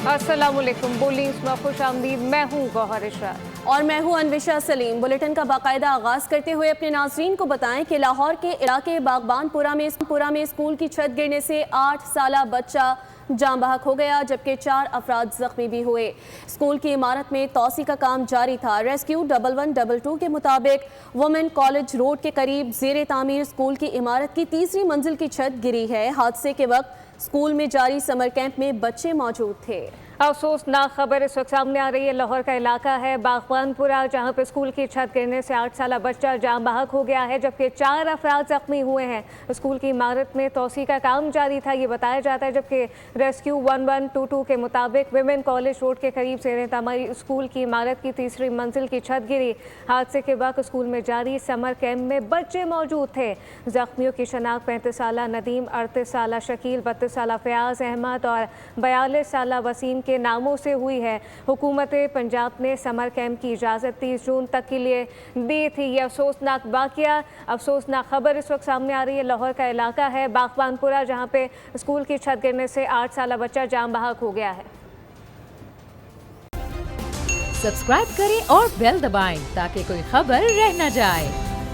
अस्सलामुअलैकुम। बोलिंग में खुश आमदीद। मैं हूँ गौहर इशरात और मैं हूँ अनविशा सलीम। बुलेटिन का बाकायदा आगाज़ करते हुए अपने नाज़रीन को बताएं कि लाहौर के इलाके बागबानपुरा में स्कूल की छत गिरने से 8 साला बच्चा जान बहक हो गया, जबकि 4 अफराद जख्मी भी हुए। स्कूल की इमारत में तोसी का काम जारी था। रेस्क्यू 1112 के मुताबिक वुमेन कॉलेज रोड के करीब जेर तामीर स्कूल की इमारत की तीसरी मंजिल की छत गिरी है। हादसे के वक्त स्कूल में जारी समर कैंप में बच्चे मौजूद थे। अफसोसनाक खबर इस वक्त सामने आ रही है। लाहौर का इलाका है बागबानपुरा, जहां पे स्कूल की छत गिरने से 8 साला बच्चा जान बहक हो गया है, जबकि 4 अफराद जख्मी हुए हैं। स्कूल की इमारत में तोसी का काम जारी था, ये बताया जाता है, जबकि रेस्क्यू 1122 के मुताबिक विमेन कॉलेज रोड के करीब से तमारी स्कूल की इमारत की तीसरी मंजिल की छत गिरी। हादसे के वक्त स्कूल में जारी समर कैंप में बच्चे मौजूद थे। जख्मियों की शनाख्त 35 साला नदीम, 38 साला शकील, 32 साला फयाज अहमद और 42 साला वसीम के नामों से हुई है। हुकूमत पंजाब ने समर कैंप की इजाज़त 30 जून तक के लिए दी थी। ये अफसोसनाक वाक़या, अफसोसनाक खबर इस वक्त सामने आ रही है। लाहौर का इलाका है बागबानपुरा, जहां पे स्कूल की छत गिरने से 8 साला बच्चा जान बहक हो गया है। सब्सक्राइब करें और बेल दबाएं ताकि कोई खबर रह न जाए।